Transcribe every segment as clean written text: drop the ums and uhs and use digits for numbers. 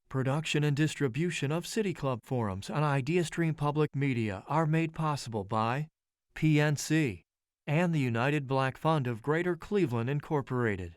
Production and distribution of City Club forums on IdeaStream Public Media are made possible by PNC and the United Black Fund of Greater Cleveland, Incorporated.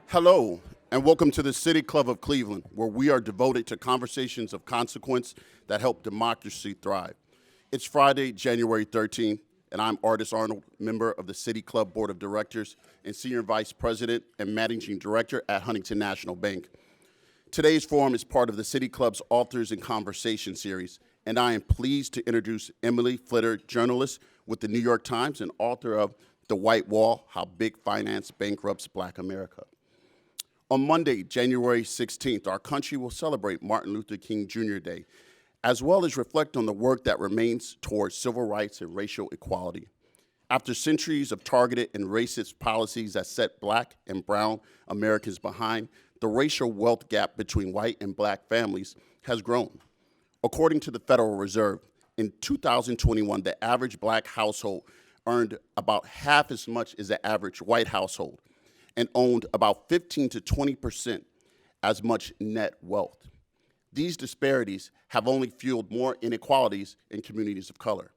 Hello, and welcome to the City Club of Cleveland, where we are devoted to conversations of consequence that help democracy thrive. It's Friday, January 13th, and I'm Artis Arnold, member of the City Club Board of Directors and Senior Vice President and Managing Director at Huntington National Bank. Today's forum is part of the City Club's Authors in Conversation series, and I am pleased to introduce Emily Flitter, journalist with the New York Times and author of The White Wall: How Big Finance Bankrupts Black America. On Monday, January 16th, our country will celebrate Martin Luther King Jr. Day, as well as reflect on the work that remains towards civil rights and racial equality. After centuries of targeted and racist policies that set Black and brown Americans behind, the racial wealth gap between white and Black families has grown. According to the Federal Reserve, in 2021, the average Black household earned about half as much as the average white household, and owned about 15 to 20% as much net wealth. These disparities have only fueled more inequalities in communities of color.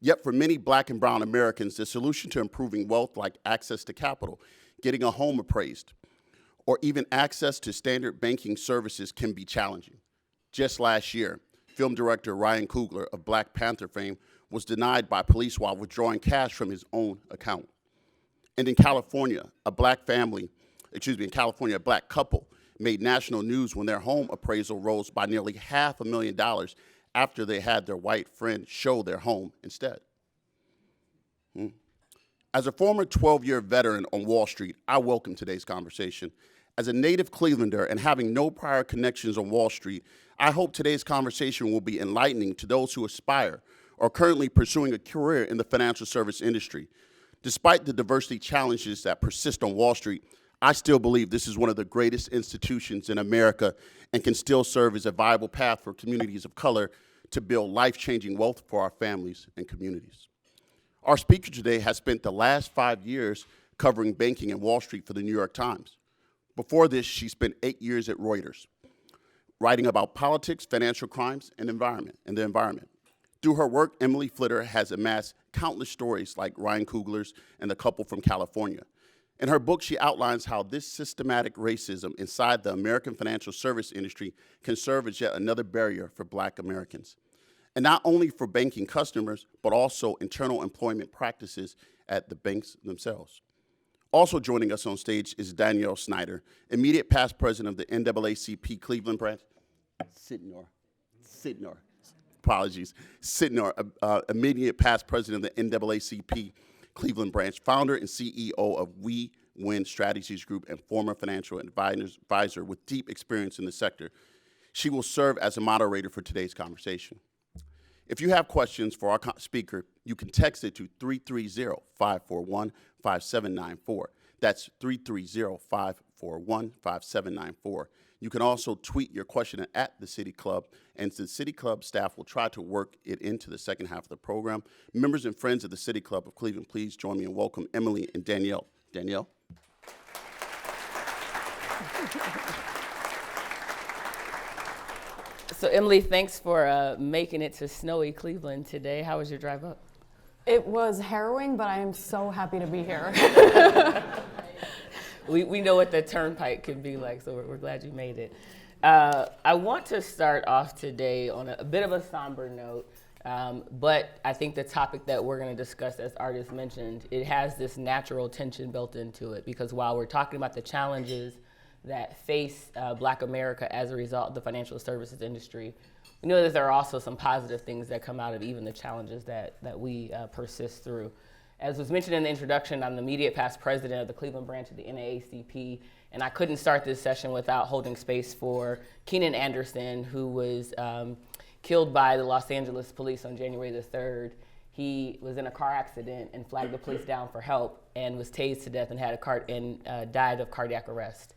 Yet for many Black and brown Americans, the solution to improving wealth, like access to capital, getting a home appraised, or even access to standard banking services, can be challenging. Just last year, film director Ryan Coogler of Black Panther fame was denied by police while withdrawing cash from his own account. And in California, a black couple made national news when their home appraisal rose by nearly $500,000 after they had their white friend show their home instead. As a former 12-year veteran on Wall Street, I welcome today's conversation. As a native Clevelander and having no prior connections on Wall Street, I hope today's conversation will be enlightening to those who aspire or currently pursuing a career in the financial service industry. Despite the diversity challenges that persist on Wall Street, I still believe this is one of the greatest institutions in America and can still serve as a viable path for communities of color to build life-changing wealth for our families and communities. Our speaker today has spent the last 5 years covering banking and Wall Street for the New York Times. Before this, she spent 8 years at Reuters, writing about politics, financial crimes, and the environment. Through her work, Emily Flitter has amassed countless stories like Ryan Coogler's and the couple from California. In her book, she outlines how this systematic racism inside the American financial service industry can serve as yet another barrier for Black Americans. And not only for banking customers, but also internal employment practices at the banks themselves. Also joining us on stage is Danielle Snyder, immediate past president of the NAACP Cleveland branch. Sitnor, immediate past president of the NAACP Cleveland branch, founder and CEO of We Win Strategies Group, and former financial advisor with deep experience in the sector. She will serve as a moderator for today's conversation. If you have questions for our speaker, you can text it to 330-541-5794. That's 330-541-5794. You can also tweet your question at the City Club, and the City Club staff will try to work it into the second half of the program. Members and friends of the City Club of Cleveland, please join me in welcome Emily and Danielle. Danielle? So Emily, thanks for making it to snowy Cleveland today. How was your drive up? It was harrowing, but I am so happy to be here. We know what the turnpike can be like, so we're glad you made it. I want to start off today on a bit of a somber note, but I think the topic that we're going to discuss, as Artis mentioned, it has this natural tension built into it, because while we're talking about the challenges that face Black America as a result of the financial services industry, we know that there are also some positive things that come out of even the challenges that we persist through. As was mentioned in the introduction, I'm the immediate past president of the Cleveland branch of the NAACP, and I couldn't start this session without holding space for Keenan Anderson, who was killed by the Los Angeles police on January the 3rd. He was in a car accident and flagged the police down for help. and was tased to death and died of cardiac arrest.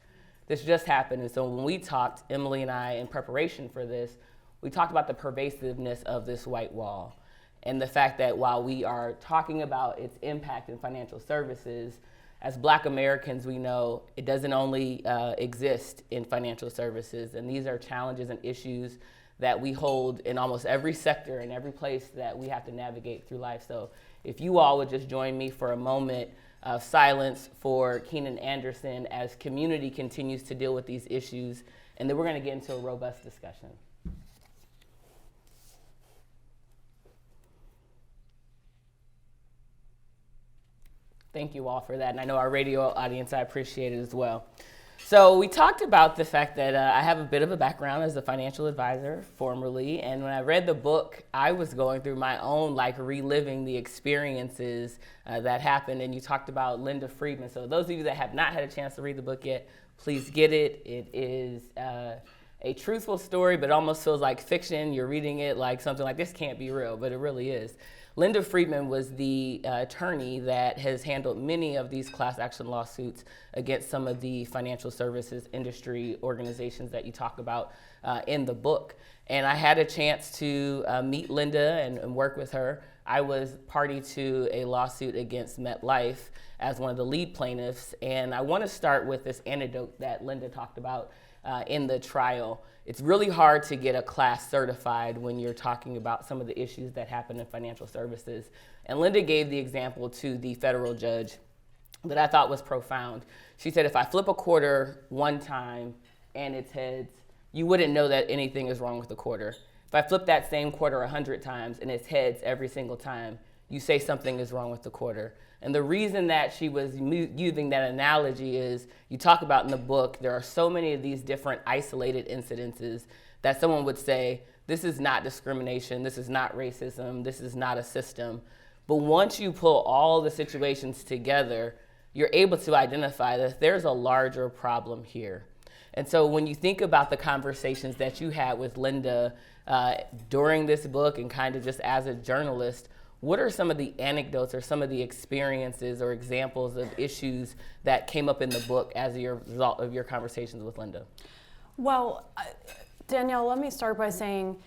This just happened, and so when we talked, Emily and I, in preparation for this, we talked about the pervasiveness of this white wall and the fact that while we are talking about its impact in financial services, as Black Americans, we know it doesn't only exist in financial services, and these are challenges and issues that we hold in almost every sector and every place that we have to navigate through life. So if you all would just join me for a moment of silence for Keenan Anderson as community continues to deal with these issues, and then we're going to get into a robust discussion. Thank you all for that, and I know our radio audience, I appreciate it as well. So we talked about the fact that I have a bit of a background as a financial advisor formerly, and when I read the book, I was going through my own, reliving the experiences that happened, and you talked about Linda Friedman. So those of you that have not had a chance to read the book yet, please get it. It is a truthful story, but it almost feels like fiction. You're reading it like something like, this can't be real, but it really is. Linda Friedman was the attorney that has handled many of these class action lawsuits against some of the financial services industry organizations that you talk about in the book. And I had a chance to meet Linda and work with her. I was party to a lawsuit against MetLife as one of the lead plaintiffs. And I want to start with this anecdote that Linda talked about in the trial. It's really hard to get a class certified when you're talking about some of the issues that happen in financial services. And Linda gave the example to the federal judge that I thought was profound. She said, if I flip a quarter one time and it's heads, you wouldn't know that anything is wrong with the quarter. If I flip that same quarter 100 times and it's heads every single time, you say something is wrong with the quarter. And the reason that she was using that analogy is, you talk about in the book, there are so many of these different isolated incidences that someone would say, this is not discrimination, this is not racism, this is not a system. But once you pull all the situations together, you're able to identify that there's a larger problem here. And so when you think about the conversations that you had with Linda during this book and kind of just as a journalist, what are some of the anecdotes or some of the experiences or examples of issues that came up in the book as a result of your conversations with Linda? Well, Danielle, let me start by saying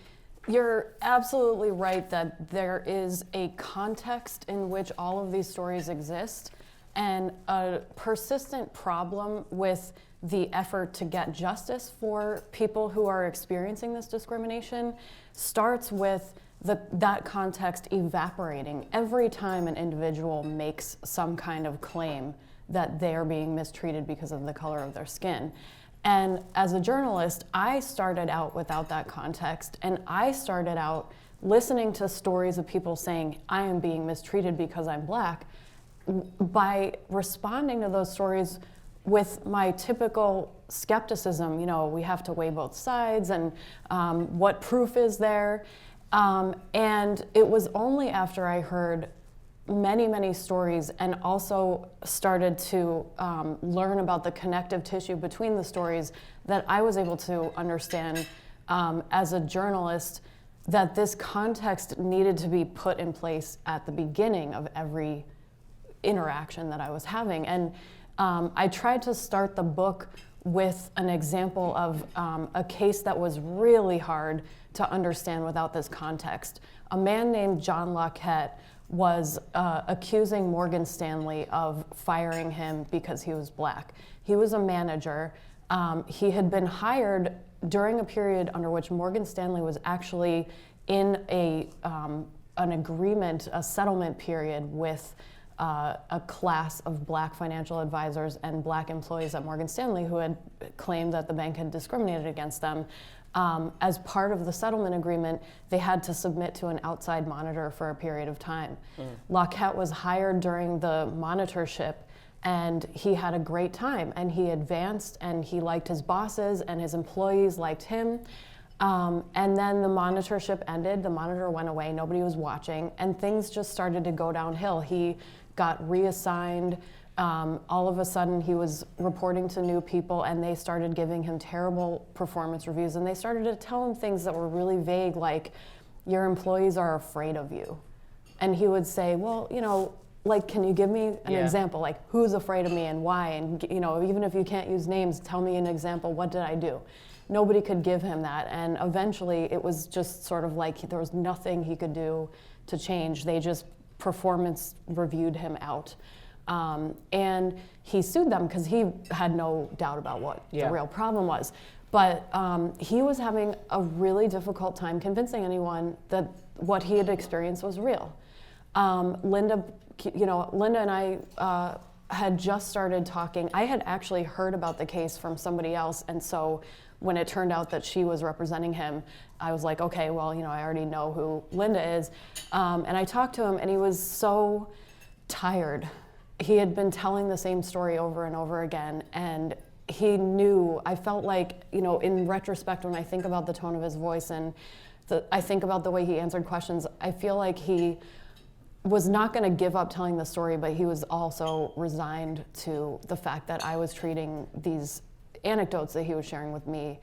you're absolutely right that there is a context in which all of these stories exist, and a persistent problem with the effort to get justice for people who are experiencing this discrimination starts with that context evaporating every time an individual makes some kind of claim that they're being mistreated because of the color of their skin. And as a journalist, I started out without that context, and I started out listening to stories of people saying, I am being mistreated because I'm Black, by responding to those stories with my typical skepticism. We have to weigh both sides, and what proof is there? And it was only after I heard many, many stories and also started to learn about the connective tissue between the stories that I was able to understand as a journalist that this context needed to be put in place at the beginning of every interaction that I was having. And I tried to start the book with an example of a case that was really hard to understand without this context. A man named John Lockett was accusing Morgan Stanley of firing him because he was Black. He was a manager. He had been hired during a period under which Morgan Stanley was actually in an agreement, a settlement period with a class of Black financial advisors and Black employees at Morgan Stanley who had claimed that the bank had discriminated against them. As part of the settlement agreement, they had to submit to an outside monitor for a period of time. Lockett was hired during the monitorship, and he had a great time, and he advanced, and he liked his bosses, and his employees liked him. And then the monitorship ended, the monitor went away, nobody was watching, and things just started to go downhill. He got reassigned. All of a sudden he was reporting to new people, and they started giving him terrible performance reviews, and they started to tell him things that were really vague, like, your employees are afraid of you. And he would say, well, like, can you give me an Yeah. example? Like, who's afraid of me and why? And, you know, even if you can't use names, tell me an example. What did I do? Nobody could give him that. And eventually it was just sort of like there was nothing he could do to change. They just performance reviewed him out. And he sued them because he had no doubt about what Yeah. the real problem was. But he was having a really difficult time convincing anyone that what he had experienced was real. Linda and I had just started talking. I had actually heard about the case from somebody else, and so when it turned out that she was representing him, I was like, okay, well, you know, I already know who Linda is. And I talked to him, and he was so tired. He had been telling the same story over and over again, and he knew. I felt like, you know, in retrospect, when I think about the tone of his voice and I think about the way he answered questions, I feel like he was not going to give up telling the story, but he was also resigned to the fact that I was treating these anecdotes that he was sharing with me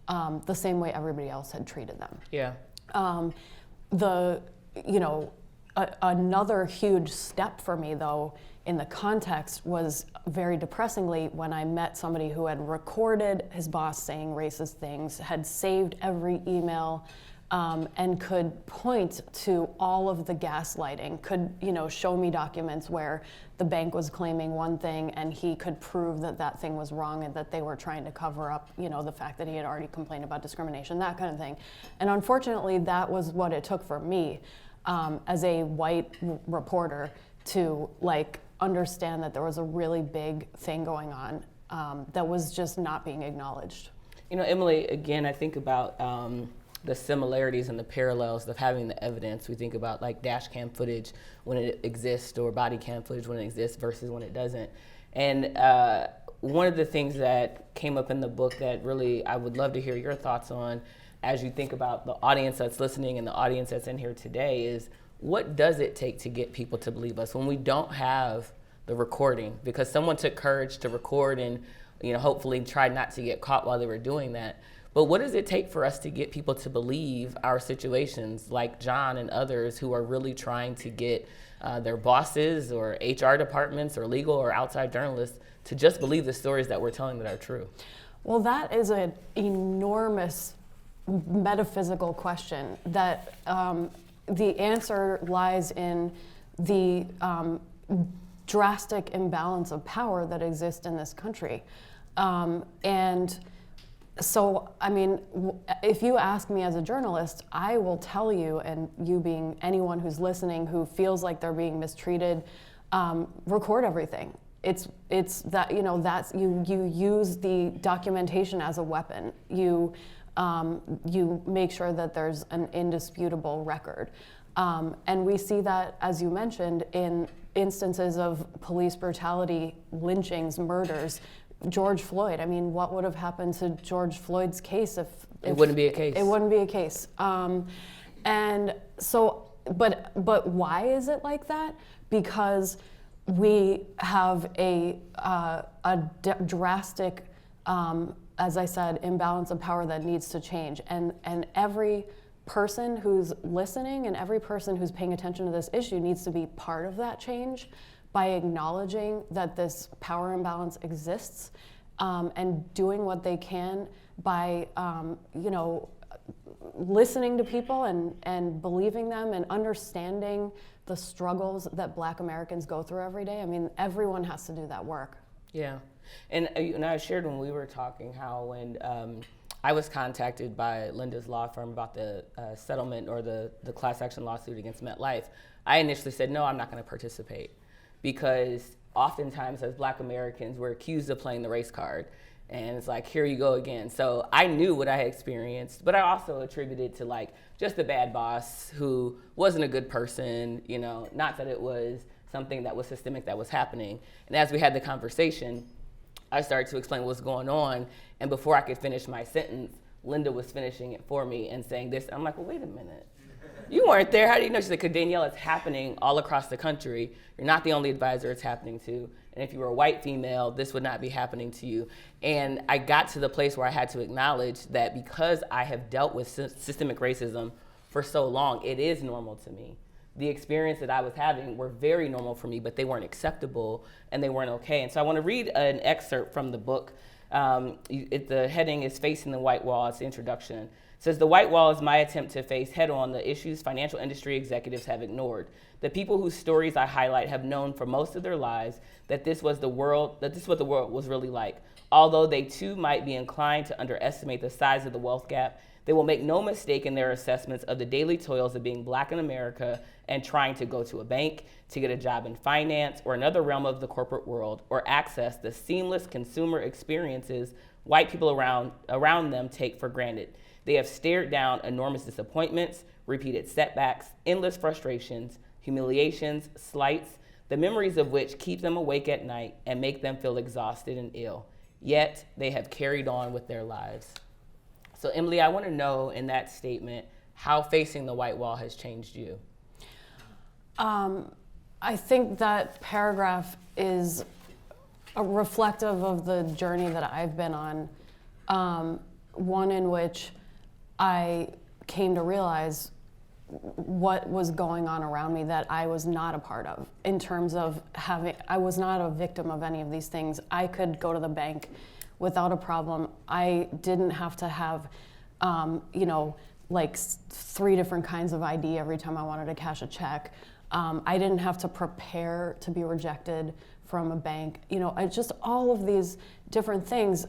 the same way everybody else had treated them. Yeah. Another huge step for me, though, in the context was very depressingly when I met somebody who had recorded his boss saying racist things, had saved every email, and could point to all of the gaslighting, could, you know, show me documents where the bank was claiming one thing and he could prove that that thing was wrong and that they were trying to cover up, you know, the fact that he had already complained about discrimination, that kind of thing. And unfortunately, that was what it took for me as a white reporter to, like, understand that there was a really big thing going on that was just not being acknowledged. You know, Emily, again, I think about the similarities and the parallels of having the evidence. We think about like dash cam footage when it exists or body cam footage when it exists versus when it doesn't. And one of the things that came up in the book that really I would love to hear your thoughts on as you think about the audience that's listening and the audience that's in here today is, what does it take to get people to believe us when we don't have the recording? Because someone took courage to record and, you know, hopefully tried not to get caught while they were doing that. But what does it take for us to get people to believe our situations, like John and others who are really trying to get their bosses or HR departments or legal or outside journalists to just believe the stories that we're telling that are true? Well, that is an enormous metaphysical question that the answer lies in the drastic imbalance of power that exists in this country. And so, I mean, if you ask me as a journalist, I will tell you, and you being anyone who's listening who feels like they're being mistreated, record everything. It's that, you know, that's, you use the documentation as a weapon. You make sure that there's an indisputable record. And we see that, as you mentioned, in instances of police brutality, lynchings, murders. George Floyd, I mean, what would have happened to George Floyd's case if it wouldn't be a case? It wouldn't be a case. And so, but why is it like that? Because we have a drastic, as I said, imbalance of power that needs to change. And every person who's listening and every person who's paying attention to this issue needs to be part of that change by acknowledging that this power imbalance exists, and doing what they can by, listening to people and believing them and understanding the struggles that Black Americans go through every day. I mean, everyone has to do that work. Yeah, and I shared when we were talking how when I was contacted by Linda's law firm about the settlement or the class action lawsuit against MetLife, I initially said, no, I'm not going to participate. Because oftentimes as Black Americans, we're accused of playing the race card. And it's like, here you go again. So I knew what I had experienced, but I also attributed to like just the bad boss who wasn't a good person, you know, not that it was something that was systemic that was happening. And as we had the conversation, I started to explain what's going on. And before I could finish my sentence, Linda was finishing it for me and saying this. I'm like, well, wait a minute. You weren't there. How do you know? She's like, 'cause Danielle, it's happening all across the country. You're not the only advisor it's happening to. And if you were a white female, this would not be happening to you. And I got to the place where I had to acknowledge that because I have dealt with systemic racism for so long, it is normal to me the experience that I was having were very normal for me, but they weren't acceptable and they weren't okay. And so I want to read an excerpt from the book. The heading is Facing the White Wall. It's the introduction. It says, "The white wall is my attempt to face head-on the issues financial industry executives have ignored. The people whose stories I highlight have known for most of their lives that this was what the world was really like. Although they too might be inclined to underestimate the size of the wealth gap, they will make no mistake in their assessments of the daily toils of being Black in America and trying to go to a bank, to get a job in finance or another realm of the corporate world, or access the seamless consumer experiences white people around them take for granted. They have stared down enormous disappointments, repeated setbacks, endless frustrations, humiliations, slights, the memories of which keep them awake at night and make them feel exhausted and ill. Yet they have carried on with their lives." So Emily, I want to know in that statement how facing the white wall has changed you. I think that paragraph is reflective of the journey that I've been on, one in which I came to realize what was going on around me that I was not a part of, in terms of I was not a victim of any of these things. I could go to the bank without a problem. I didn't have to have, like 3 different kinds of ID every time I wanted to cash a check. I didn't have to prepare to be rejected from a bank. I just all of these different things.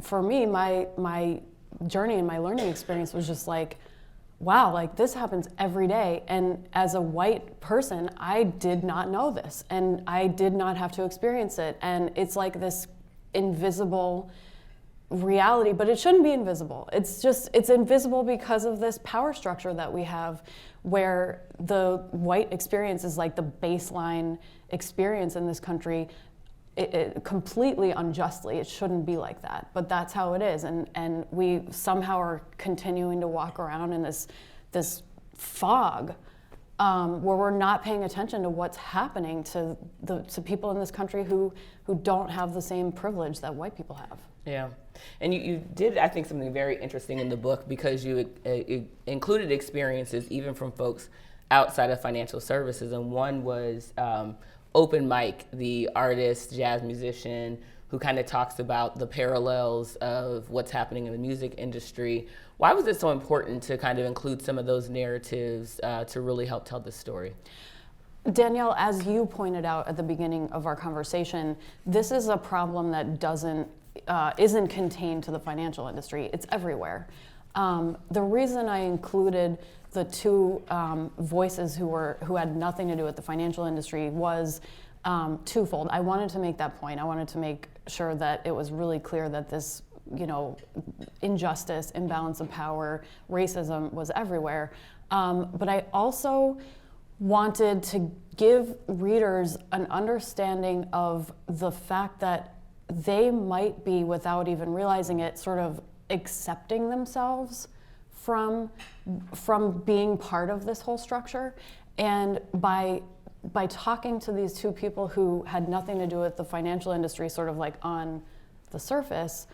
For me, my journey and my learning experience was just like, wow, like this happens every day. And as a white person, I did not know this, and I did not have to experience it. And it's like this invisible reality, but it shouldn't be invisible. It's invisible because of this power structure that we have, where the white experience is like the baseline experience in this country. It completely unjustly. It shouldn't be like that, but that's how it is. And we somehow are continuing to walk around in this fog where we're not paying attention to what's happening to people in this country who don't have the same privilege that white people have. Yeah, and you did, I think, something very interesting in the book, because you included experiences even from folks outside of financial services, and one was Open Mike, the artist, jazz musician, who kind of talks about the parallels of what's happening in the music industry. Why was it so important to kind of include some of those narratives to really help tell this story? Danielle, as you pointed out at the beginning of our conversation, this is a problem that isn't contained to the financial industry. It's everywhere. The reason I included the 2 voices who had nothing to do with the financial industry was twofold. I wanted to make that point. I wanted to make sure that it was really clear that this, injustice, imbalance of power, racism was everywhere. But I also wanted to give readers an understanding of the fact that they might be, without even realizing it, sort of accepting themselves from being part of this whole structure. And by talking to these 2 people who had nothing to do with the financial industry, sort of like on the surface,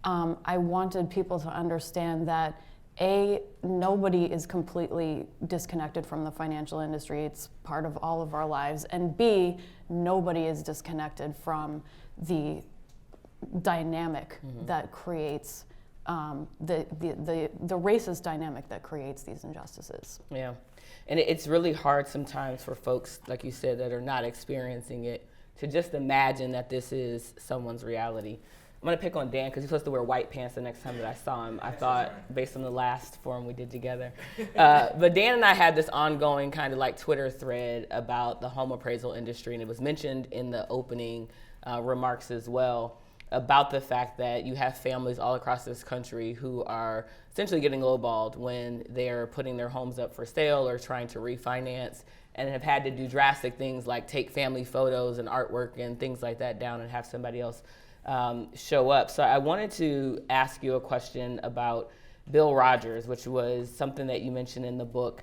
I wanted people to understand that A, nobody is completely disconnected from the financial industry. It's part of all of our lives. And B, nobody is disconnected from the dynamic that creates the racist dynamic that creates these injustices. Yeah, and it's really hard sometimes for folks, like you said, that are not experiencing it, to just imagine that this is someone's reality. I'm gonna pick on Dan because he's supposed to wear white pants the next time that I saw him. I thought, based on the last forum we did together. But Dan and I had this ongoing kind of like Twitter thread about the home appraisal industry, and it was mentioned in the opening remarks as well, about the fact that you have families all across this country who are essentially getting lowballed when they're putting their homes up for sale or trying to refinance, and have had to do drastic things like take family photos and artwork and things like that down and have somebody else show up. So I wanted to ask you a question about Bill Rogers, which was something that you mentioned in the book,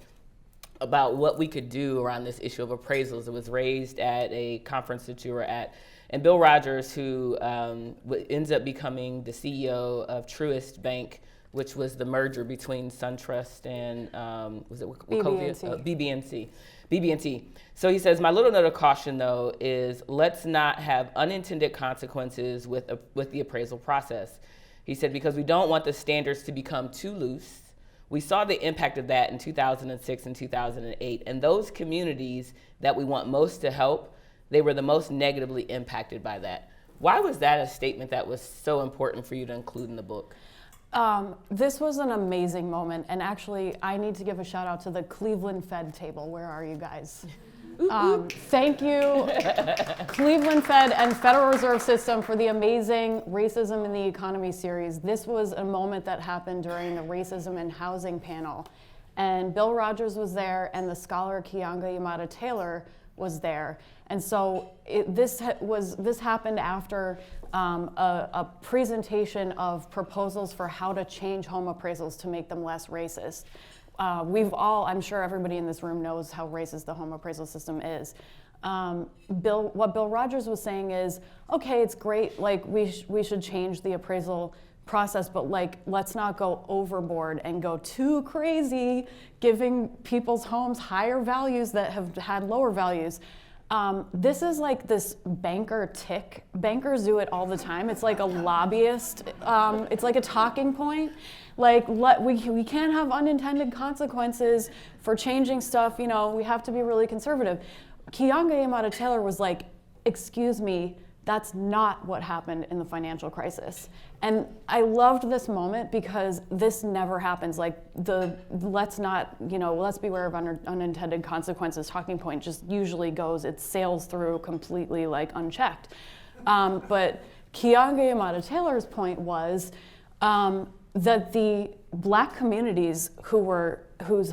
about what we could do around this issue of appraisals. It was raised at a conference that you were at. And Bill Rogers, who ends up becoming the CEO of Truist Bank, which was the merger between SunTrust and was it BB&T. BB&T. So he says, my little note of caution, though, is let's not have unintended consequences with the appraisal process. He said, because we don't want the standards to become too loose. We saw the impact of that in 2006 and 2008. And those communities that we want most to help, they were the most negatively impacted by that. Why was that a statement that was so important for you to include in the book? This was an amazing moment, and actually I need to give a shout out to the Cleveland Fed table. Where are you guys? Thank you, Cleveland Fed and Federal Reserve System, for the amazing Racism in the Economy series. This was a moment that happened during the Racism in Housing panel, and Bill Rogers was there, and the scholar Keeanga-Yamahtta Taylor was there. And so this happened after a presentation of proposals for how to change home appraisals to make them less racist. I'm sure everybody in this room knows how racist the home appraisal system is. What Bill Rogers was saying is, okay, it's great, like we should change the appraisal process, but like let's not go overboard and go too crazy, giving people's homes higher values that have had lower values. This is like this banker tick. Bankers do it all the time. It's like a lobbyist. It's like a talking point. Like we can't have unintended consequences for changing stuff. You know, we have to be really conservative. Keeanga-Yamahtta Taylor was like, excuse me, that's not what happened in the financial crisis. And I loved this moment because this never happens. Like let's beware of unintended consequences talking point just usually goes, it sails through completely like unchecked. But Keeanga-Yamahtta Taylor's point was that the Black communities whose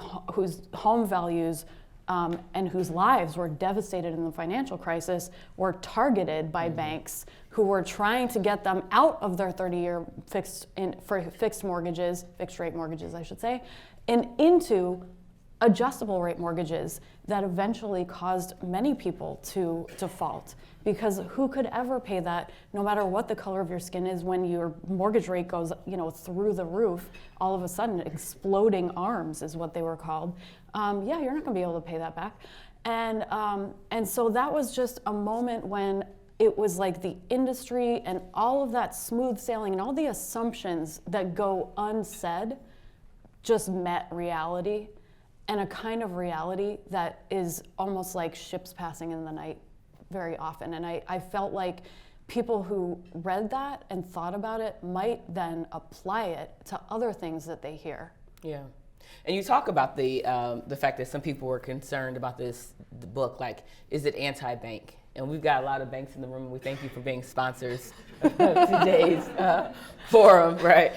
home values and whose lives were devastated in the financial crisis were targeted by banks who were trying to get them out of their 30-year fixed rate mortgages, I should say, and into adjustable rate mortgages that eventually caused many people to default. Because who could ever pay that, no matter what the color of your skin is, when your mortgage rate goes, through the roof, all of a sudden, exploding arms is what they were called. You're not gonna be able to pay that back. And so that was just a moment when it was like the industry and all of that smooth sailing and all the assumptions that go unsaid just met reality, and a kind of reality that is almost like ships passing in the night very often. And I felt like people who read that and thought about it might then apply it to other things that they hear. Yeah. And you talk about the fact that some people were concerned about the book, like, is it anti-bank? And we've got a lot of banks in the room, and we thank you for being sponsors of today's forum, right?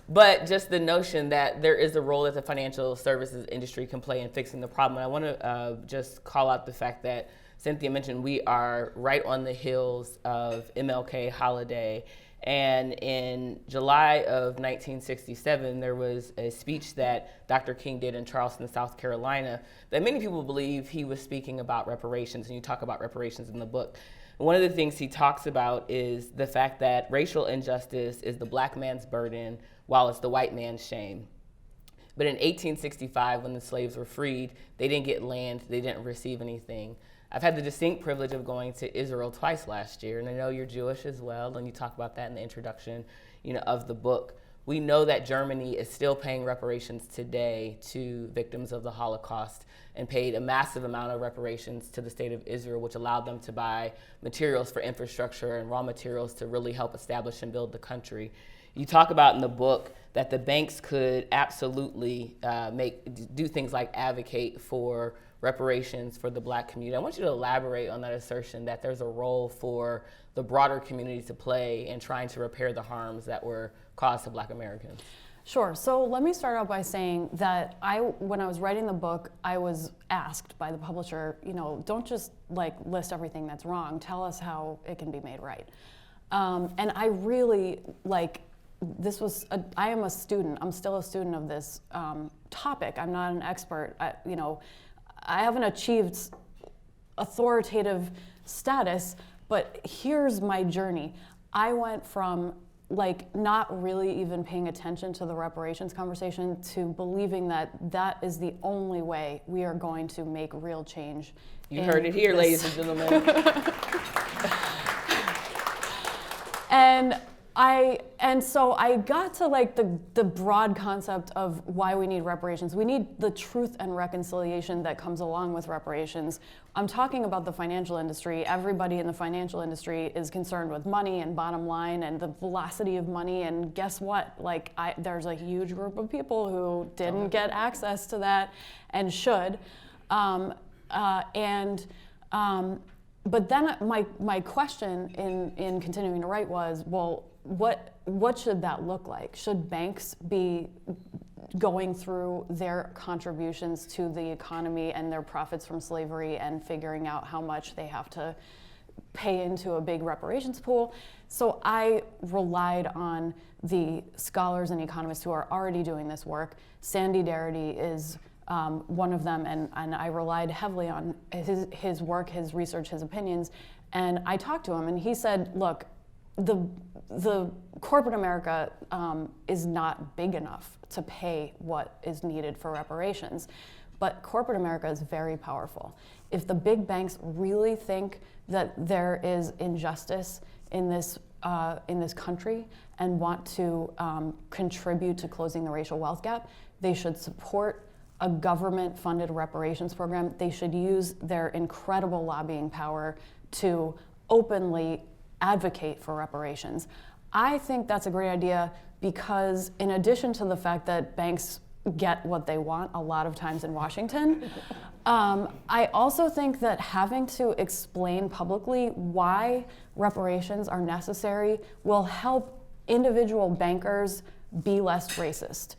But just the notion that there is a role that the financial services industry can play in fixing the problem. And I want to just call out the fact that Cynthia mentioned we are right on the heels of MLK holiday. And in July of 1967, there was a speech that Dr. King did in Charleston, South Carolina, that many people believe he was speaking about reparations, and you talk about reparations in the book. One of the things he talks about is the fact that racial injustice is the Black man's burden, while it's the white man's shame. But in 1865, when the slaves were freed, they didn't get land, they didn't receive anything. I've had the distinct privilege of going to Israel twice last year, and I know you're Jewish as well, and you talk about that in the introduction, of the book. We know that Germany is still paying reparations today to victims of the Holocaust, and paid a massive amount of reparations to the state of Israel, which allowed them to buy materials for infrastructure and raw materials to really help establish and build the country. You talk about in the book that the banks could absolutely do things like advocate for reparations for the Black community. I want you to elaborate on that assertion that there's a role for the broader community to play in trying to repair the harms that were caused to Black Americans. Sure. So let me start out by saying that when I was writing the book, I was asked by the publisher, don't just list everything that's wrong. Tell us how it can be made right. And I really I am a student. I'm still a student of this topic. I'm not an expert. I haven't achieved authoritative status, but here's my journey. I went from like not really even paying attention to the reparations conversation to believing that that is the only way we are going to make real change. You heard it here, ladies and gentlemen. And so I got to like the broad concept of why we need reparations. We need the truth and reconciliation that comes along with reparations. I'm talking about the financial industry. Everybody in the financial industry is concerned with money and bottom line and the velocity of money. And guess what? Like there's a huge group of people who didn't get access to that and should. But then my question in continuing to write was, well, what should that look like? Should banks be going through their contributions to the economy and their profits from slavery and figuring out how much they have to pay into a big reparations pool? So I relied on the scholars and economists who are already doing this work. Sandy Darity is one of them, and I relied heavily on his work, his research, his opinions. And I talked to him, and he said, look, the corporate America is not big enough to pay what is needed for reparations, but corporate America is very powerful. If the big banks really think that there is injustice in this country and want to contribute to closing the racial wealth gap, they should support a government-funded reparations program. They should use their incredible lobbying power to openly advocate for reparations. I think that's a great idea because in addition to the fact that banks get what they want a lot of times in Washington, I also think that having to explain publicly why reparations are necessary will help individual bankers be less racist.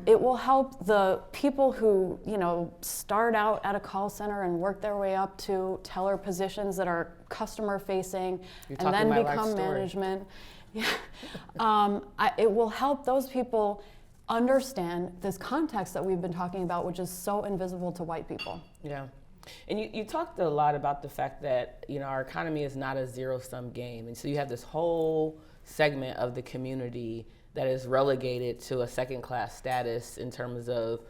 It will help the people who, start out at a call center and work their way up to teller positions that are customer facing and then become management. Yeah. It will help those people understand this context that we've been talking about, which is so invisible to white people. Yeah. And you talked a lot about the fact that, our economy is not a zero-sum game. And so you have this whole segment of the community that is relegated to a second-class status in terms of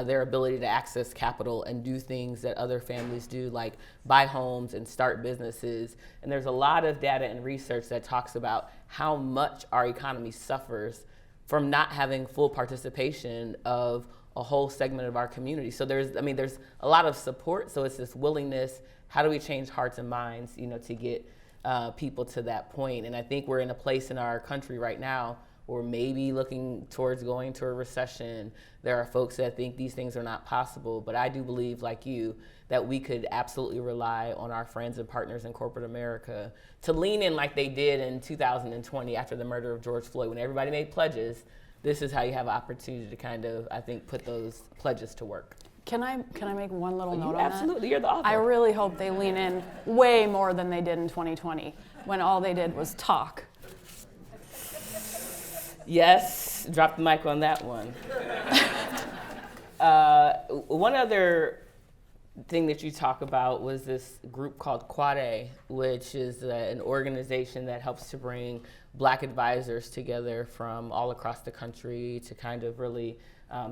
their ability to access capital and do things that other families do, like buy homes and start businesses. And there's a lot of data and research that talks about how much our economy suffers from not having full participation of a whole segment of our community. So there's a lot of support. So it's this willingness, how do we change hearts and minds, to get people to that point? And I think we're in a place in our country right now or maybe looking towards going to a recession. There are folks that think these things are not possible, but I do believe, like you, that we could absolutely rely on our friends and partners in corporate America to lean in like they did in 2020 after the murder of George Floyd. When everybody made pledges, this is how you have an opportunity to kind of, I think, put those pledges to work. Can I make one little note on that? Absolutely, you're the author. I really hope they lean in way more than they did in 2020, when all they did was talk. Yes, drop the mic on that one. One other thing that you talk about was this group called Quad A, which is an organization that helps to bring Black advisors together from all across the country to kind of really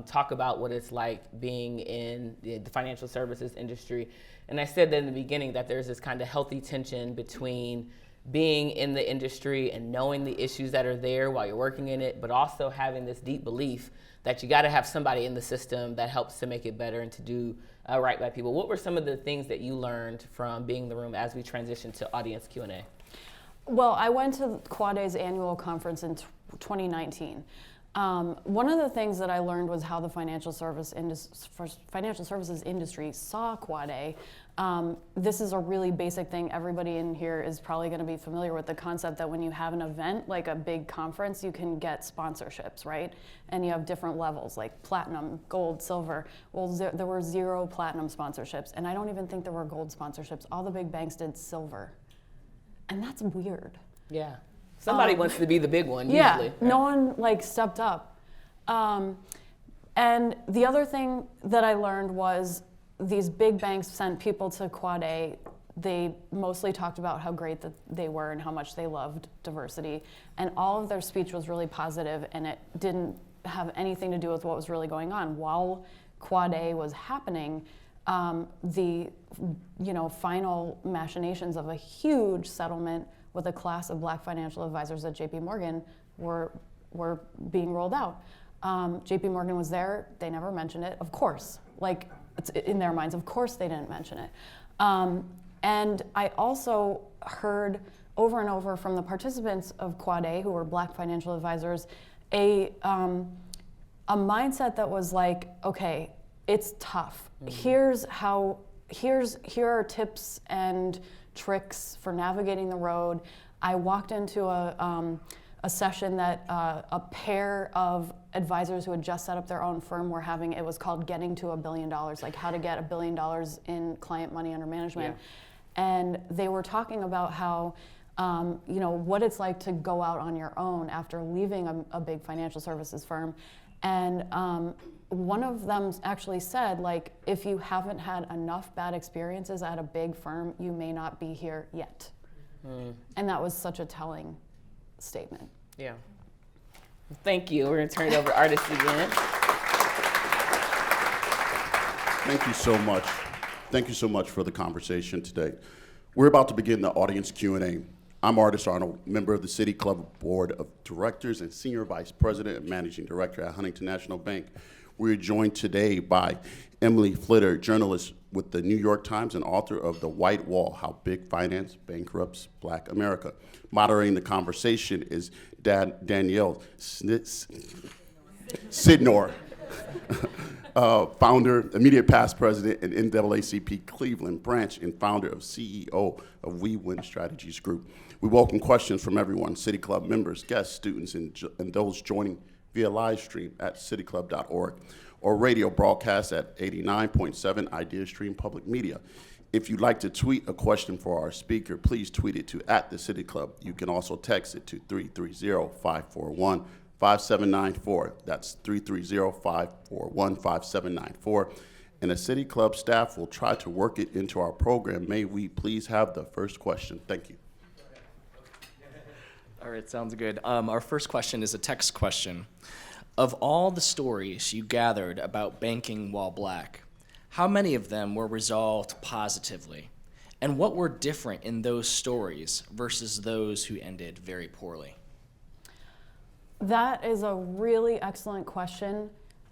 talk about what it's like being in the financial services industry. And I said that in the beginning that there's this kind of healthy tension between being in the industry and knowing the issues that are there while you're working in it, but also having this deep belief that you got to have somebody in the system that helps to make it better and to do right by people. What were some of the things that you learned from being in the room as we transition to audience Q&A? Well, I went to Quad A's annual conference in 2019. One of the things that I learned was how the financial services industry saw Quad A. This is a really basic thing. Everybody in here is probably going to be familiar with the concept that when you have an event, like a big conference, you can get sponsorships, right? And you have different levels, like platinum, gold, silver. Well, there were 0 platinum sponsorships, and I don't even think there were gold sponsorships. All the big banks did silver. And that's weird. Yeah. Somebody wants to be the big one, yeah, usually. Yeah, no one stepped up. And the other thing that I learned was these big banks sent people to Quad A they mostly talked about how great that they were and how much they loved diversity. And all of their speech was really positive, and it didn't have anything to do with what was really going on. While Quad A was happening, the final machinations of a huge settlement with a class of Black financial advisors at JP Morgan were being rolled out. JP Morgan was there, they never mentioned it, of course. Like, it's in their minds, of course they didn't mention it. And I also heard over and over from the participants of Quad A, who were Black financial advisors, a mindset that was like, okay, it's tough. Mm-hmm. Here are tips and tricks for navigating the road. I walked into a session that a pair of advisors who had just set up their own firm were having. It was called Getting to $1 Billion, like how to get $1 billion in client money under management. Yeah. And they were talking about how, what it's like to go out on your own after leaving a big financial services firm. And one of them actually said, like, if you haven't had enough bad experiences at a big firm, you may not be here yet. Mm. And that was such a telling statement. Yeah. Thank you. We're going to turn it over to Artis again. Thank you so much. Thank you so much for the conversation today. We're about to begin the audience Q&A. I'm Artis Arnold, member of the City Club Board of Directors and Senior Vice President and Managing Director at Huntington National Bank. We're joined today by Emily Flitter, journalist with the New York Times and author of The White Wall, How Big Finance Bankrupts Black America. Moderating the conversation is Danielle Sidnor, founder, immediate past president and NAACP Cleveland branch and founder of CEO of We Win Strategies Group. We welcome questions from everyone, City Club members, guests, students, and those joining via live stream at cityclub.org or radio broadcast at 89.7 Idea Stream Public Media. If you'd like to tweet a question for our speaker, please tweet it to @the_City_Club. You can also text it to 330-541-5794. That's 330-541-5794. And the City Club staff will try to work it into our program. May we please have the first question? Thank you. All right, sounds good. Our first question is a text question. Of all the stories you gathered about banking while Black, how many of them were resolved positively? And what were different in those stories versus those who ended very poorly? That is a really excellent question.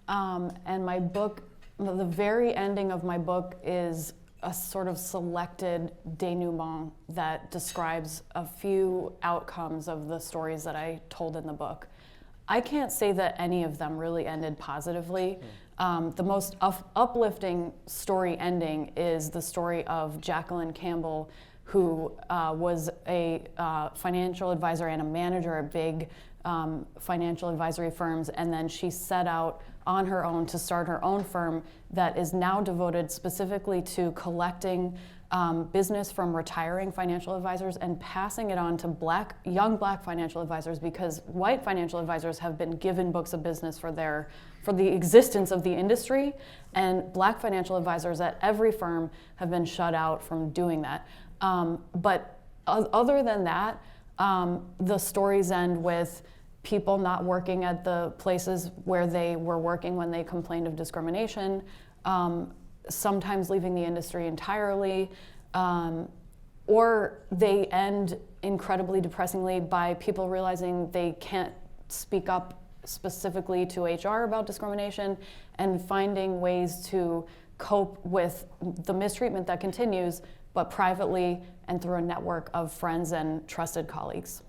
And my book, the very ending of my book is a sort of selected denouement that describes a few outcomes of the stories that I told in the book. I can't say that any of them really ended positively. The most uplifting story ending is the story of Jacqueline Campbell, who was a financial advisor and a manager at big financial advisory firms, and then she set out on her own to start her own firm that is now devoted specifically to collecting business from retiring financial advisors and passing it on to young black financial advisors, because white financial advisors have been given books of business for the existence of the industry, and black financial advisors at every firm have been shut out from doing that. But other than that, the stories end with people not working at the places where they were working when they complained of discrimination, sometimes leaving the industry entirely, or they end incredibly depressingly by people realizing they can't speak up specifically to HR about discrimination and finding ways to cope with the mistreatment that continues, but privately and through a network of friends and trusted colleagues.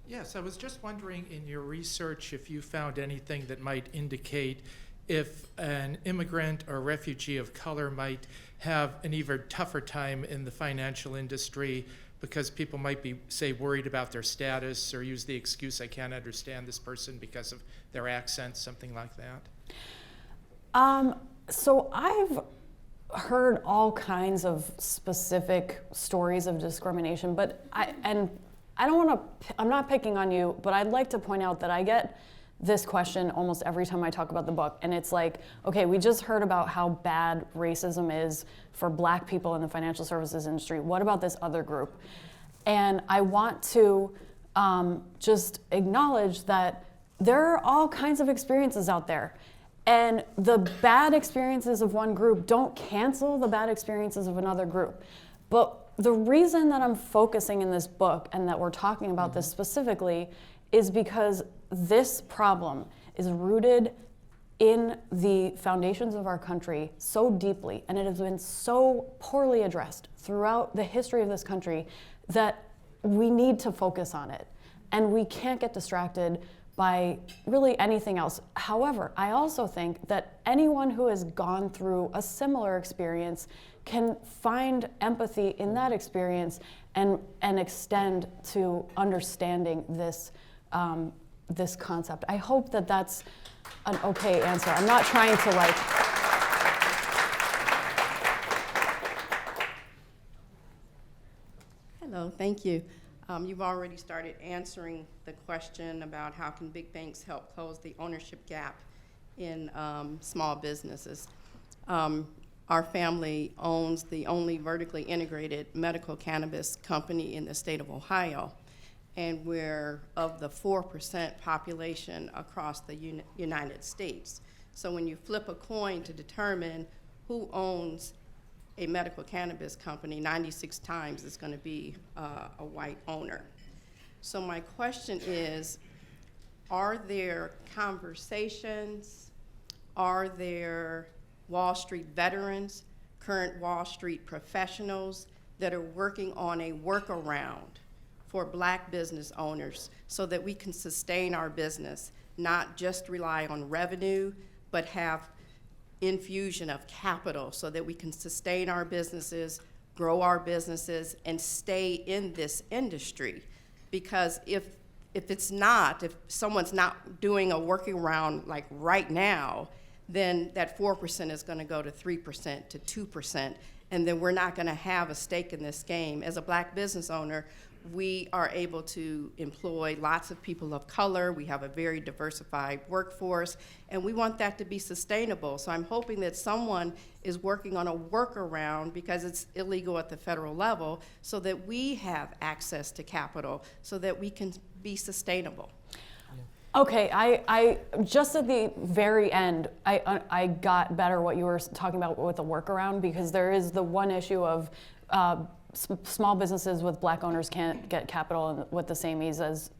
Yes, I was just wondering in your research if you found anything that might indicate if an immigrant or refugee of color might have an even tougher time in the financial industry because people might be, say, worried about their status or use the excuse, I can't understand this person because of their accent, something like that? So I've heard all kinds of specific stories of discrimination, but I'm not picking on you, but I'd like to point out that I get this question almost every time I talk about the book. And it's like, okay, we just heard about how bad racism is for Black people in the financial services industry. What about this other group? And I want to just acknowledge that there are all kinds of experiences out there. And the bad experiences of one group don't cancel the bad experiences of another group. But the reason that I'm focusing in this book and that we're talking about this specifically is because this problem is rooted in the foundations of our country so deeply, and it has been so poorly addressed throughout the history of this country that we need to focus on it. And we can't get distracted by really anything else. However, I also think that anyone who has gone through a similar experience can find empathy in that experience and extend to understanding this this concept. I hope that that's an okay answer. I'm not trying to like. Hello, thank you. You've already started answering the question about how can big banks help close the ownership gap in small businesses. Our family owns the only vertically integrated medical cannabis company in the state of Ohio, and we're of the 4% population across the United States. So when you flip a coin to determine who owns a medical cannabis company, 96 times it's going to be a white owner. So my question is, are there conversations, are there Wall Street veterans, current Wall Street professionals that are working on a workaround for Black business owners so that we can sustain our business, not just rely on revenue, but have infusion of capital so that we can sustain our businesses, grow our businesses, and stay in this industry? Because if someone's not doing a working round like right now, then that 4% is going to go to 3% to 2%, and then we're not going to have a stake in this game. As a Black business owner, we are able to employ lots of people of color. We have a very diversified workforce, and we want that to be sustainable. So I'm hoping that someone is working on a workaround, because it's illegal at the federal level, so that we have access to capital so that we can be sustainable. Okay, I just at the very end, I got better what you were talking about with the workaround, because there is the one issue of small businesses with Black owners can't get capital with the same ease as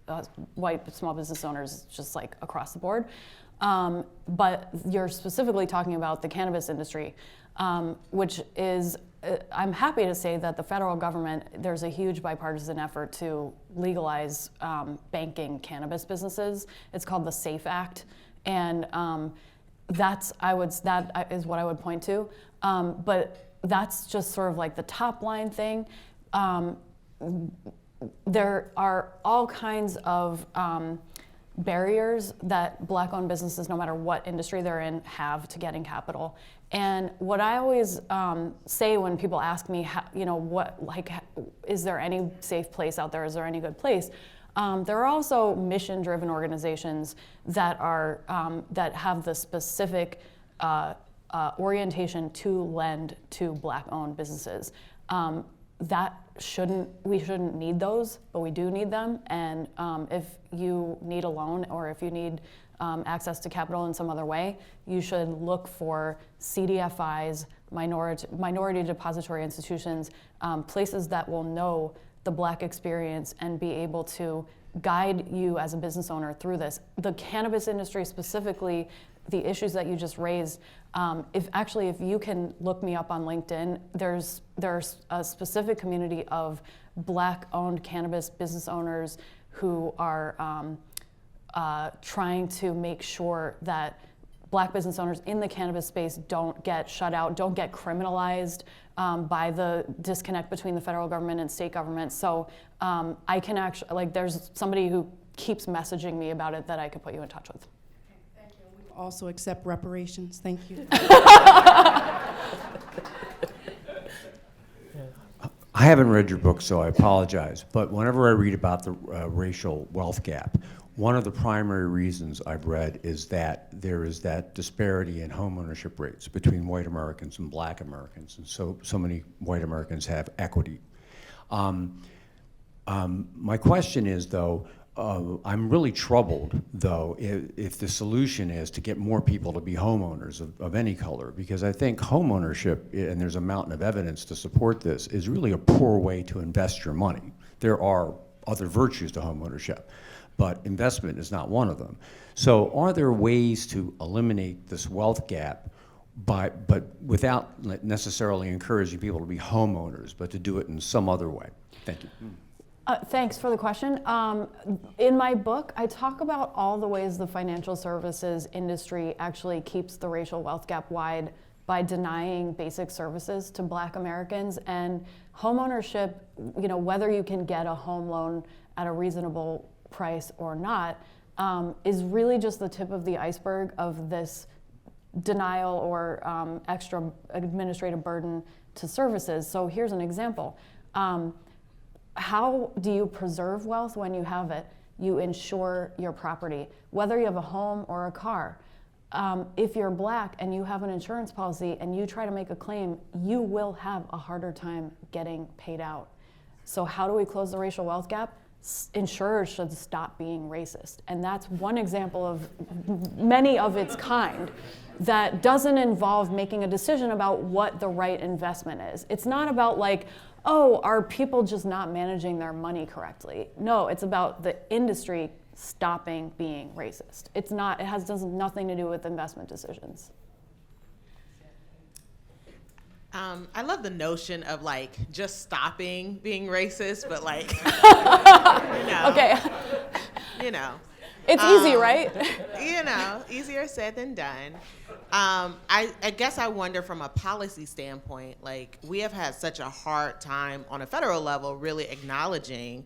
white small business owners, just like across the board. But you're specifically talking about the cannabis industry, which is, I'm happy to say that the federal government, there's a huge bipartisan effort to legalize banking cannabis businesses. It's called the SAFE Act, and that is what I would point to. But that's just sort of like the top line thing. There are all kinds of barriers that Black-owned businesses, no matter what industry they're in, have to getting capital. And what I always say when people ask me, is there any safe place out there? Is there any good place? There are also mission-driven organizations that are that have the specific orientation to lend to Black-owned businesses. We shouldn't need those, but we do need them. And if you need a loan, or if you need access to capital in some other way, you should look for CDFIs, minority depository institutions, places that will know the Black experience and be able to guide you as a business owner through this. The cannabis industry specifically, the issues that you just raised, if you can look me up on LinkedIn, there's a specific community of Black-owned cannabis business owners who are trying to make sure that Black business owners in the cannabis space don't get shut out, don't get criminalized by the disconnect between the federal government and state government. So I can actually, there's somebody who keeps messaging me about it that I could put you in touch with. Also accept reparations. Thank you. I haven't read your book, so I apologize. But whenever I read about the racial wealth gap, One of the primary reasons I've read is that there is that disparity in home ownership rates between white Americans and black Americans, and so many white Americans have equity. My question is, though, I'm really troubled, though, if the solution is to get more people to be homeowners of any color, because I think home ownership, and there's a mountain of evidence to support this, is really a poor way to invest your money. There are other virtues to home ownership, but investment is not one of them. So are there ways to eliminate this wealth gap, but without necessarily encouraging people to be homeowners, but to do it in some other way? Thank you. Thanks for the question. In my book, I talk about all the ways the financial services industry actually keeps the racial wealth gap wide by denying basic services to Black Americans. And homeownership, whether you can get a home loan at a reasonable price or not, is really just the tip of the iceberg of this denial or extra administrative burden to services. So here's an example. How do you preserve wealth when you have it? You insure your property, whether you have a home or a car. If you're Black and you have an insurance policy and you try to make a claim, you will have a harder time getting paid out. So how do we close the racial wealth gap? Insurers should stop being racist. And that's one example of many of its kind that doesn't involve making a decision about what the right investment is. It's not about are people just not managing their money correctly? No, it's about the industry stopping being racist. It has nothing to do with investment decisions. I love the notion of just stopping being racist, but Okay. It's easy, right? Easier said than done. I guess I wonder from a policy standpoint, we have had such a hard time on a federal level really acknowledging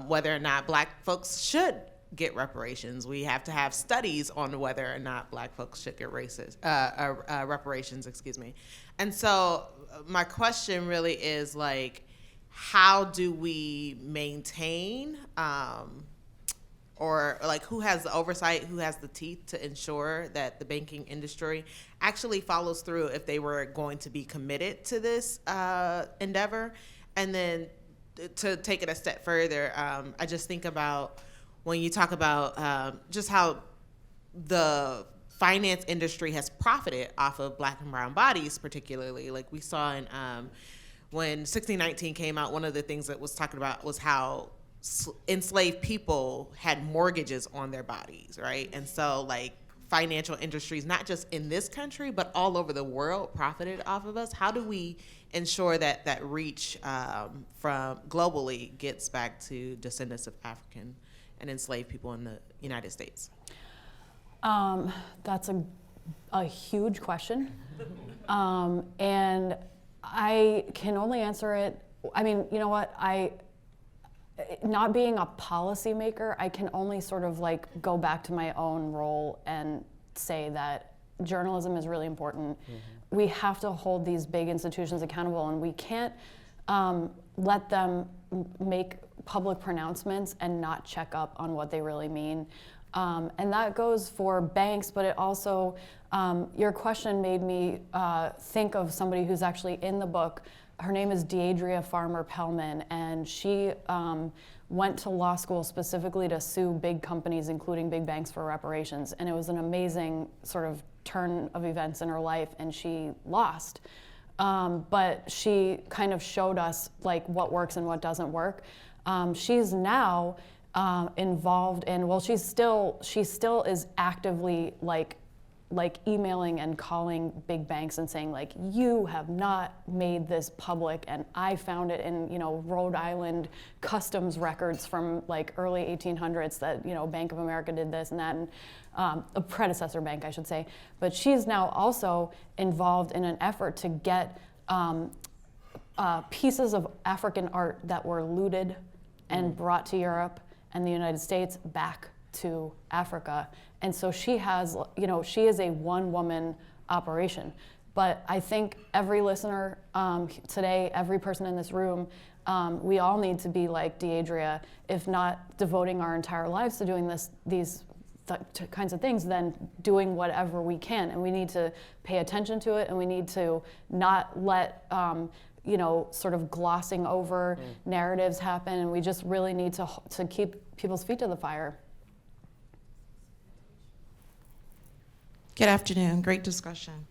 whether or not Black folks should get reparations. We have to have studies on whether or not Black folks should get reparations, excuse me. And so my question really is how do we maintain or who has the oversight, who has the teeth to ensure that the banking industry actually follows through if they were going to be committed to this endeavor? And then to take it a step further, I just think about when you talk about just how the finance industry has profited off of Black and brown bodies, particularly. We saw in when 1619 came out, one of the things that was talking about was how enslaved people had mortgages on their bodies, right? And so financial industries, not just in this country, but all over the world profited off of us. How do we ensure that reach from globally gets back to descendants of African and enslaved people in the United States? That's a huge question. And I can only answer it, not being a policymaker, I can only sort of go back to my own role and say that journalism is really important. Mm-hmm. We have to hold these big institutions accountable, and we can't let them make public pronouncements and not check up on what they really mean. And that goes for banks, but it also, your question made me think of somebody who's actually in the book. Her name is Deidria Farmer-Pellman, and she went to law school specifically to sue big companies, including big banks, for reparations. And it was an amazing sort of turn of events in her life, and she lost. But she kind of showed us what works and what doesn't work. She's now involved in, she still is actively emailing and calling big banks and saying you have not made this public, and I found it in Rhode Island customs records from early 1800s that Bank of America did this and that, and a predecessor bank, I should say. But she's now also involved in an effort to get pieces of African art that were looted and brought to Europe and the United States back to Africa. And so she has, she is a one-woman operation. But I think every listener today, every person in this room, We all need to be like Deidria, if not devoting our entire lives to doing these kinds of things, then doing whatever we can. And we need to pay attention to it, and we need to not let sort of glossing over narratives happen, and we just really need to keep people's feet to the fire. Good afternoon, great discussion.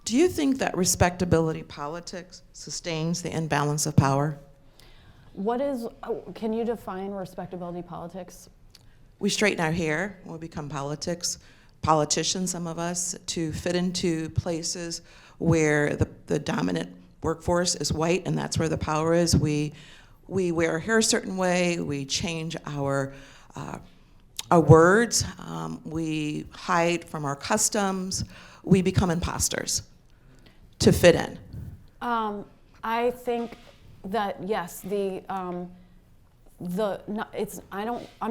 Do you think that respectability politics sustains the imbalance of power? Can you define respectability politics? We straighten our hair when we become politicians, some of us, to fit into places where the dominant workforce is white, and that's where the power is. We wear our hair a certain way, we change our words, we hide from our customs, we become imposters to fit in. I think that yes, I'm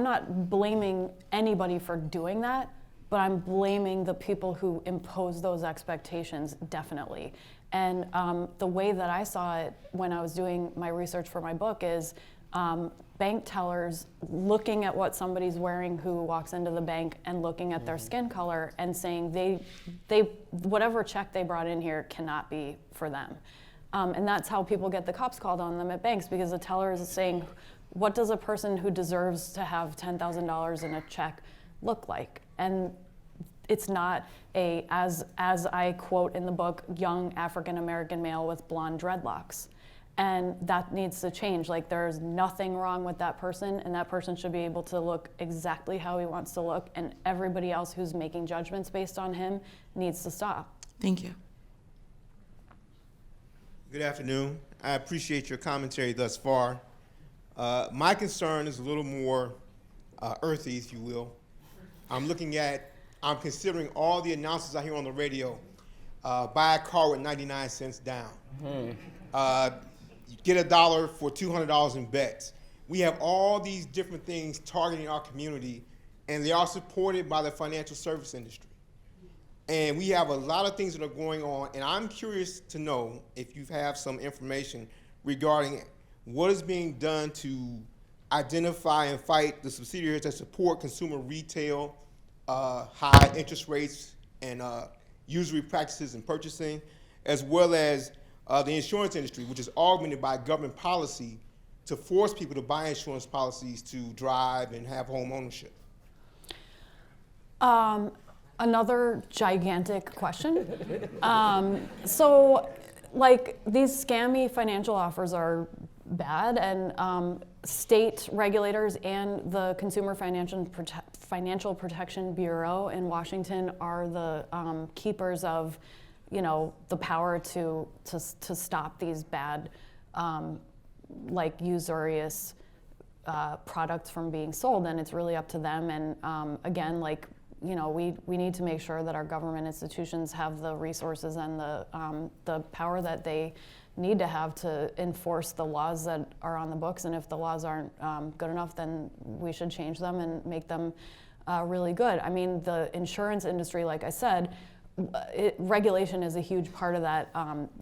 not blaming anybody for doing that, but I'm blaming the people who impose those expectations, definitely. And the way that I saw it when I was doing my research for my book is bank tellers looking at what somebody's wearing who walks into the bank and looking at their skin color and saying they whatever check they brought in here cannot be for them. And that's how people get the cops called on them at banks, because the teller is saying, what does a person who deserves to have $10,000 in a check look like? And it's not as I quote in the book, young African-American male with blonde dreadlocks. And that needs to change. Like, there's nothing wrong with that person, and that person should be able to look exactly how he wants to look, and everybody else who's making judgments based on him needs to stop. Thank you. Good afternoon. I appreciate your commentary thus far. My concern is a little more earthy, if you will. I'm considering all the announcements I hear on the radio. Buy a car with 99 cents down. Get $1 for $200 in bets. We have all these different things targeting our community, and they are supported by the financial service industry. And we have a lot of things that are going on, and I'm curious to know if you have some information regarding what is being done to identify and fight the subsidiaries that support consumer retail, high interest rates, and usury practices in purchasing, as well as the insurance industry, which is augmented by government policy to force people to buy insurance policies to drive and have home ownership. Another gigantic question. So, like, these scammy financial offers are bad, and state regulators and the Consumer Financial Protection Bureau in Washington are the keepers of, the power to stop these bad, like, usurious products from being sold, and it's really up to them. And again, like, we need to make sure that our government institutions have the resources and the power that they need to have to enforce the laws that are on the books. And if the laws aren't good enough, then we should change them and make them really good. I mean, the insurance industry, like I said, regulation is a huge part of that.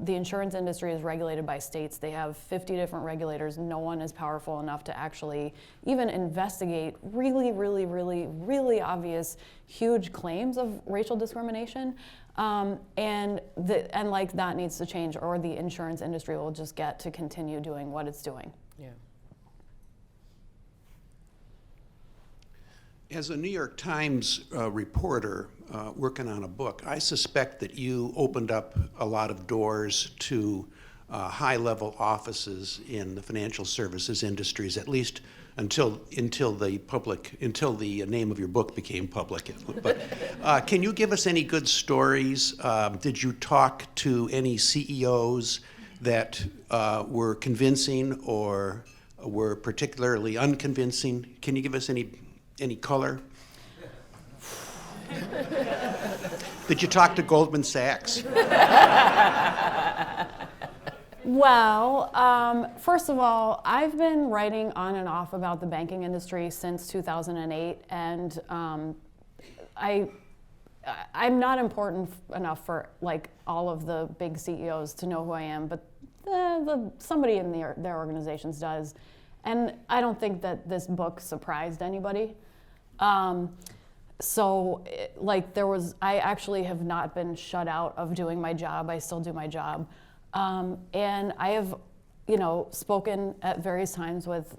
The insurance industry is regulated by states. They have 50 different regulators. No one is powerful enough to actually even investigate really, really, really, really obvious, huge claims of racial discrimination. And like, that needs to change, or the insurance industry will just get to continue doing what it's doing. Yeah. As a New York Times reporter working on a book, I suspect that you opened up a lot of doors to high-level offices in the financial services industries, at least until the name of your book became public. But can you give us any good stories? Did you talk to any CEOs that were convincing or were particularly unconvincing? Can you give us any color? Did you talk to Goldman Sachs? Well, first of all, I've been writing on and off about the banking industry since 2008, and I'm not important enough for, like, all of the big CEOs to know who I am, but somebody in their organizations does. And I don't think that this book surprised anybody. So, I actually have not been shut out of doing my job. I still do my job. And I have, spoken at various times with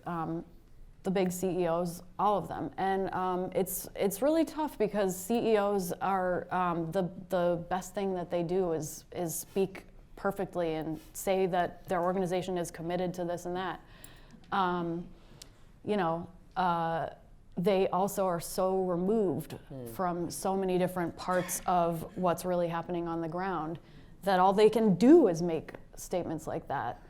the big CEOs, all of them. And it's really tough because CEOs are, the best thing that they do is speak perfectly and say that their organization is committed to this and that. They also are so removed from so many different parts of what's really happening on the ground that all they can do is make statements like that.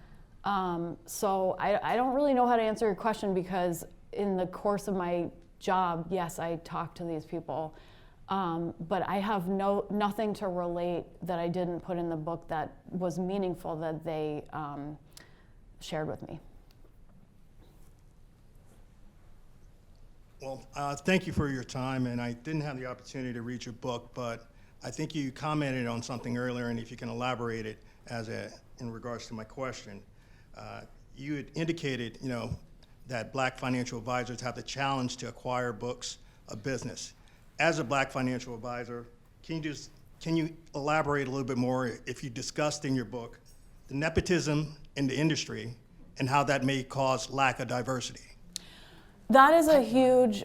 So I don't really know how to answer your question because in the course of my job, yes, I talk to these people, but I have nothing to relate that I didn't put in the book that was meaningful that they shared with me. Well, thank you for your time, and I didn't have the opportunity to read your book, but I think you commented on something earlier, and if you can elaborate it in regards to my question. You had indicated, that Black financial advisors have the challenge to acquire books of business. As a Black financial advisor, can you elaborate a little bit more, if you discussed in your book, the nepotism in the industry and how that may cause lack of diversity? That is a huge,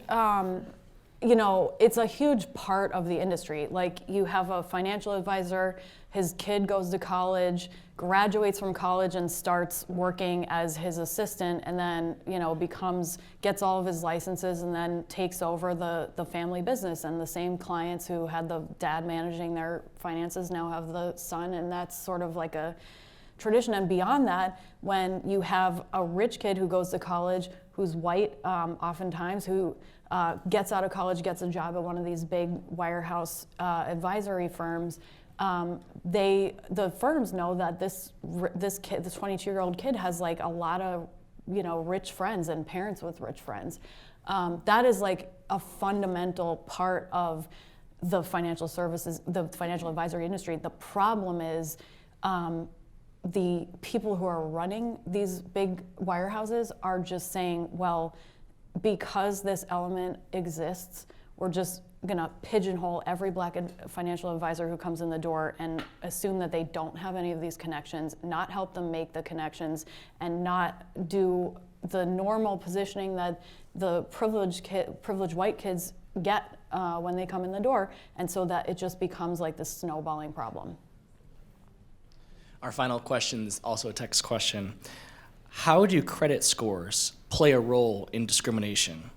it's a huge part of the industry. Like, you have a financial advisor, his kid goes to college, graduates from college and starts working as his assistant, and then, gets all of his licenses and then takes over the family business. And the same clients who had the dad managing their finances now have the son, and that's sort of like a tradition. And beyond that, when you have a rich kid who goes to college, who's white, oftentimes, who gets out of college, gets a job at one of these big wirehouse advisory firms, the firms know that this kid, this 22-year-old kid, has like a lot of rich friends and parents with rich friends. That is like a fundamental part of the financial services, the financial advisory industry. The problem is the people who are running these big wirehouses are just saying, well, because this element exists, we're just gonna pigeonhole every Black financial advisor who comes in the door and assume that they don't have any of these connections, not help them make the connections, and not do the normal positioning that the privileged white kids get when they come in the door, and so that it just becomes like this snowballing problem. Our final question is also a text question. How do credit scores play a role in discrimination?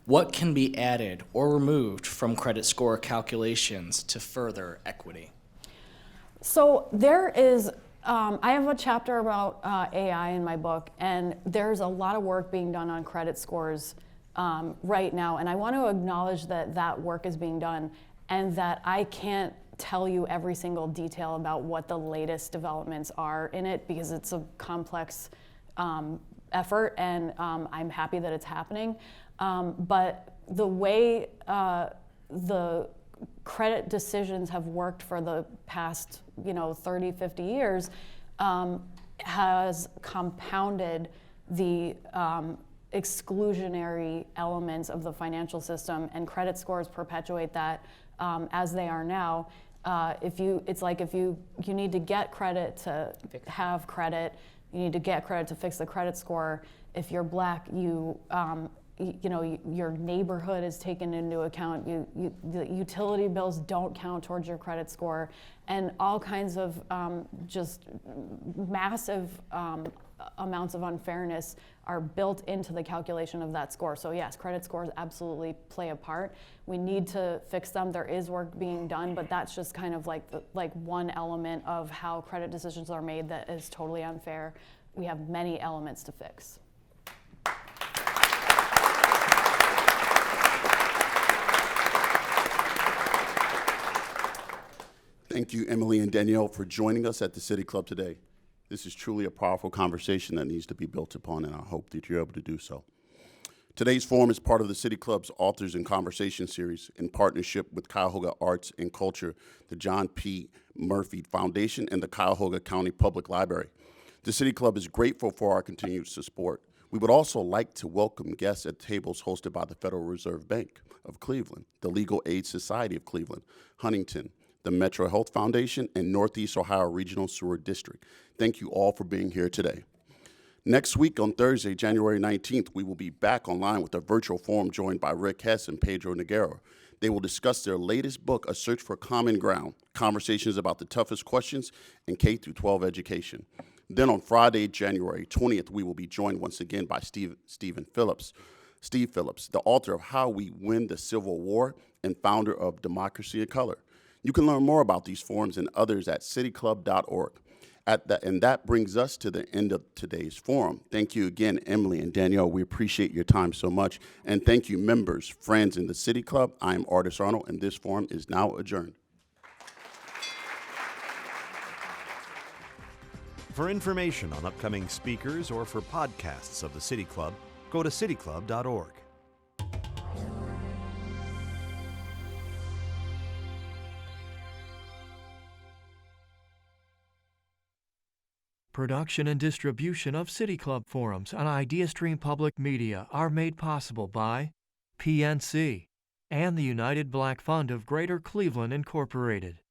What can be added or removed from credit score calculations to further equity? So there is, I have a chapter about AI in my book, and there's a lot of work being done on credit scores right now, and I want to acknowledge that that work is being done, and that I can't tell you every single detail about what the latest developments are in it, because it's a complex effort, and I'm happy that it's happening. But the way the credit decisions have worked for the past 30, 50 years has compounded the exclusionary elements of the financial system, and credit scores perpetuate that as they are now. If you need to get credit to have credit, you need to get credit to fix the credit score. If you're Black, your neighborhood is taken into account. The utility bills don't count towards your credit score, and all kinds of just massive amounts of unfairness are built into the calculation of that score. So yes, credit scores absolutely play a part. We need to fix them. There is work being done, but that's just kind of like one element of how credit decisions are made that is totally unfair. We have many elements to fix. Thank you, Emily and Danielle, for joining us at the City Club today. This is truly a powerful conversation that needs to be built upon, and I hope that you're able to do so. Today's forum is part of the City Club's Authors in Conversation series in partnership with Cuyahoga Arts and Culture, the John P. Murphy Foundation, and the Cuyahoga County Public Library. The City Club is grateful for our continued support. We would also like to welcome guests at tables hosted by the Federal Reserve Bank of Cleveland, the Legal Aid Society of Cleveland, Huntington, the Metro Health Foundation, and Northeast Ohio Regional Sewer District. Thank you all for being here today. Next week on Thursday, January 19th, we will be back online with a virtual forum joined by Rick Hess and Pedro Noguera. They will discuss their latest book, A Search for Common Ground, Conversations about the Toughest Questions in K-12 Education. Then on Friday, January 20th, we will be joined once again by Steve Phillips, the author of How We Win the Civil War and founder of Democracy in Color. You can learn more about these forums and others at cityclub.org. And that brings us to the end of today's forum. Thank you again, Emily and Danielle. We appreciate your time so much. And thank you, members, friends in the City Club. I am Artis Arnold, and this forum is now adjourned. For information on upcoming speakers or for podcasts of the City Club, go to cityclub.org. Production and distribution of City Club forums on IdeaStream Public Media are made possible by PNC and the United Black Fund of Greater Cleveland, Incorporated.